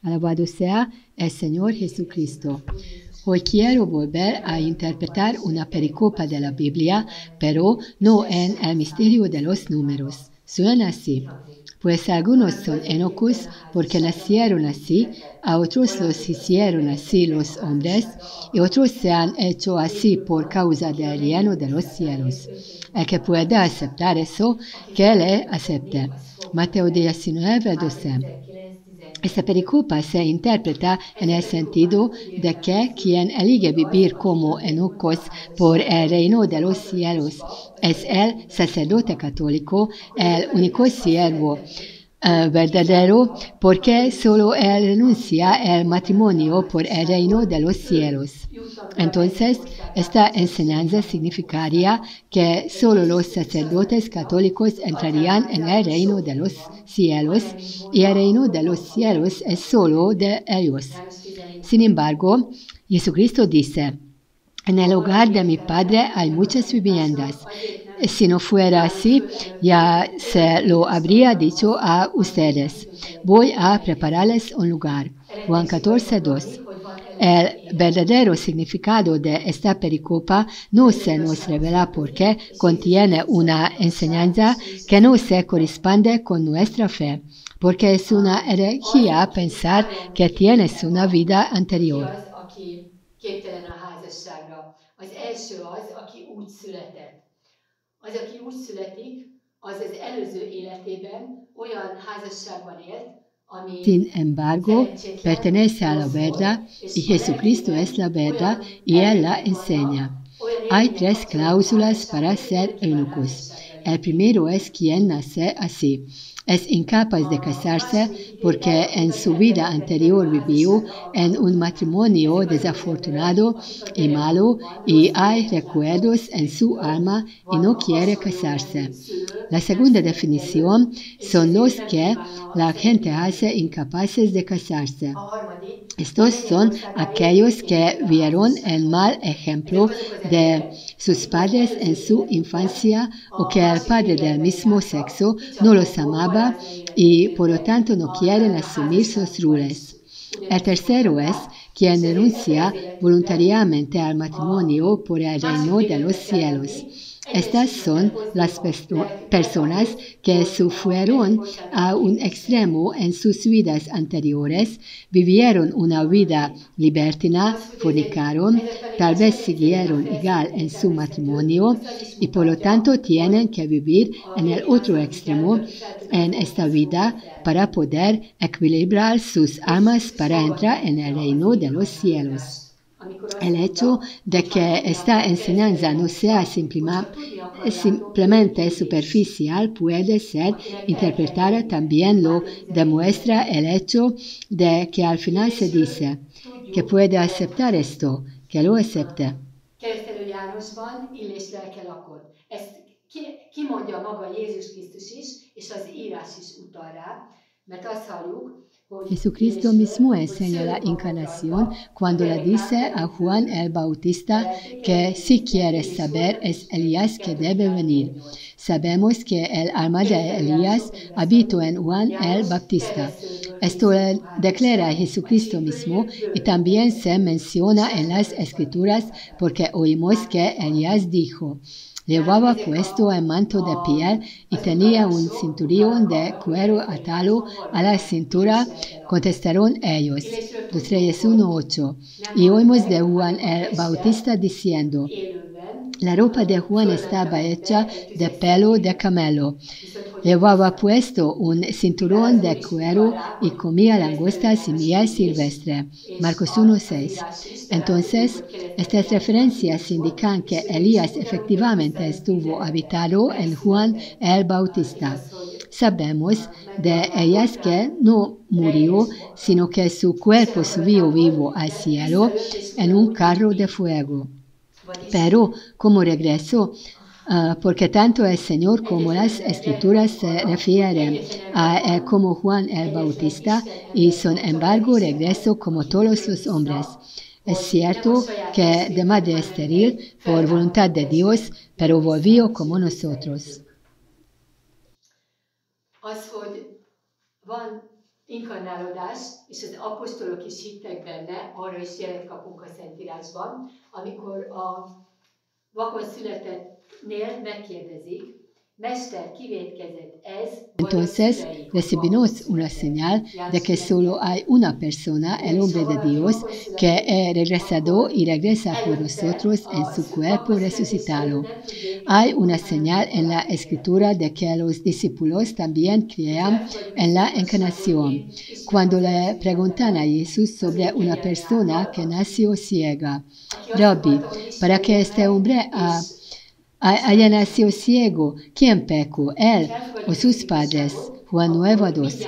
Alabado sea el Señor Jesucristo. Hoy quiero volver a interpretar una pericopa de la Biblia, pero no en el misterio de los números. Suena así. Pues algunos son enocos porque nacieron así, a otros los hicieron así los hombres, y otros se han hecho así por causa del reino de los cielos. El que pueda aceptar eso, que le acepte. Mateo 19, 12. Esta pericopa se interpreta en el sentido de que quien elige vivir como enocos por el reino de los cielos es el sacerdote católico, el único siervo verdadero, porque solo él renuncia el matrimonio por el reino de los cielos. Entonces, esta enseñanza significaría que solo los sacerdotes católicos entrarían en el reino de los cielos, y el reino de los cielos es solo de ellos. Sin embargo, Jesucristo dice: en el hogar de mi Padre hay muchas viviendas. Si no fuera así, ya se lo habría dicho a ustedes. Voy a prepararles un lugar. Juan 14, 2. El verdadero significado de esta pericopa no se nos revela porque contiene una enseñanza que no se corresponde con nuestra fe, porque es una herejía pensar que tienes una vida anterior. Képtelen a házasságra. Az első az, aki úgy született. Az, aki úgy születik, az az előző életében olyan házasságban élt, ami Sin embargo, szerencsétlen, pertenece a la rossz verdad volt, y és a Jesucristo lelkében es la verdad olyan y Él la emlékek vannak, enseña. olyan Hay élmények tres kapcsolódnak a cláusulas para házassághoz, hogy ser nem kíván eunucos. házasságra El lépni. primero es quien nace así. Es incapaz de A casarse második kitétel, porque en hogy su azért vida teremtettem a anterior vivió házasságra en un alkalmatlanul. matrimonio Ezek azok az emberek, desafortunado akik a y malo gyerekkorukban y rossz hay filmeket láttak recuerdos en su szüleikről, alma y vagy no a quiere hasonló casarse. nemű szülő La nem segunda szerette őt, definición és son los ezért nem que kívánna la gente szeretni hace felnőni. incapaces de casarse. A harmadik, a Estos mennyek son országáért aquellos mit que ér a vieron el házasságot. mal Ezek ejemplo azok az de emberek, sus akik az padres en előző su életükben infancia o a que el másik padre del életben mismo jártak, sexo ki no csak los abból amaba paráznaéletet y por lo éltek, tanto no quieren amiben a asumir sus házasságukban is roles. El ugyanezt tercero mondták es át, és quien ezért ebben az renuncia életükben voluntariamente al a matrimonio por el másik reino de los életbe kell cielos. menni, Estas egyensúlyba kell son hozni las a lelküket personas ahhoz, que hogy se a mennyek fueron a országába un léphessenek. extremo en sus vidas anteriores, vivieron una vida libertina, Az, hogy fornicaron, ezek a tal népek vez csak egyszerűen a siguieron igual felszínűvé en su természetük, matrimonio az is y por lo tanto mutatja, hogy tienen que vivir a en el végén azt otro mondani kell, hogy extremo aki fel tudja en fogni, esta az fogja vida fel. para poder equilibrar sus almas para entrar en el Sorgathatja az reino de los cielos. igazságtanácsodást, amikor azt El hecho mondta, de hogy ha que tudni esta akartok, enseñanza no sea hogyha tudni akarjátok, simplemente értődés. superficial, puede ser Akinek el kell interpretada jönnie. también lo Máté 11:14. demuestra el hecho de que al final se dice que Tudjuk, puede aceptar esto, que lo acepte. Keresztelő Jánosban illés lelke lakott. Ezt kimondja maga Jézus Krisztus is, és az írás is utal rá, mert azt halljuk, hogy Jesucristo illésről, mismo hogy enseña la szőlő kapott encarnación rajta, a cuando le derekát dice a Juan el Bautista que si quieres saber es Elías que debe venir. Sabemos que el alma de Elías habitó en Juan el Bautista. Esto le declara Jesucristo mismo y también se menciona en las Escrituras porque oímos que Elías dijo: llevaba puesto el manto de piel y tenía un cinturón de cuero atado a la cintura, contestaron ellos. 2 Reyes 1:8. Y oímos de Juan el Bautista diciendo: la ropa de Juan estaba hecha de pelo de camelo. Llevaba puesto un cinturón de cuero y comía langostas y miel silvestre. Marcos 1:6. Entonces, estas referencias indican que Elías efectivamente estuvo habitado en Juan el Bautista. Sabemos de Elías que no murió, sino que su cuerpo subió vivo al cielo en un carro de fuego. Pero, como regresó, porque tanto el Señor como las Escrituras se refieren a él como Juan el Bautista y sin embargo regresó como todos los hombres. Es cierto que de madre estéril por voluntad de Dios, pero volvió como nosotros. inkarnálódás, és az apostolok is hittek benne, arra is jelet kapunk a Szentírásban, amikor a vakon születettnél megkérdezik, Mester, kivétkezett ez, Entonces recibimos una señal de que solo hay una persona, el hombre de Dios, que regresado y regresa por nosotros en su cuerpo resucitado. Hay una señal en la escritura de que los discípulos también creían en la encarnación. Cuando le preguntan a Jesús sobre una persona que nació ciega, Rabbi, para que este hombre haya nacido ciego, ¿quién pecó, él o sus padres? Juan 9:2.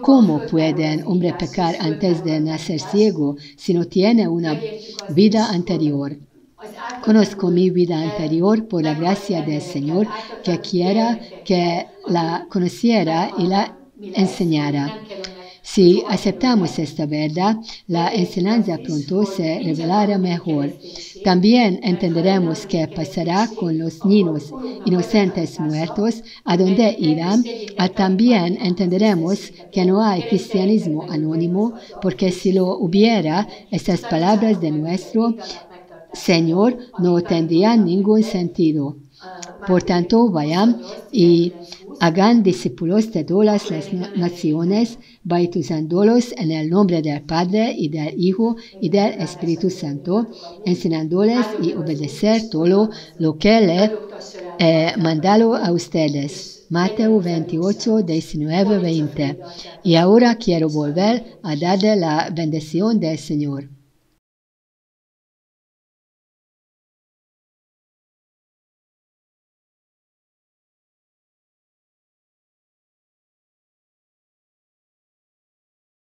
¿Cómo puede un hombre pecar antes de nacer ciego si no tiene una vida anterior? Conozco mi vida anterior por la gracia del Señor, que quiera que la conociera y la enseñara. Si aceptamos esta verdad, la enseñanza pronto se revelará mejor. También entenderemos qué pasará con los niños inocentes muertos, a dónde irán. También entenderemos que no hay cristianismo anónimo, porque si lo hubiera, estas palabras de nuestro Señor no tendrían ningún sentido. Por tanto, vayan y hagan discípulos de todas las naciones, bautizándolos en el nombre del Padre y del Hijo y del Espíritu Santo, enseñándoles y obedecer todo lo que le he mandado a ustedes. Mateo 28, 19, 20. Y ahora quiero volver a darle la bendición del Señor.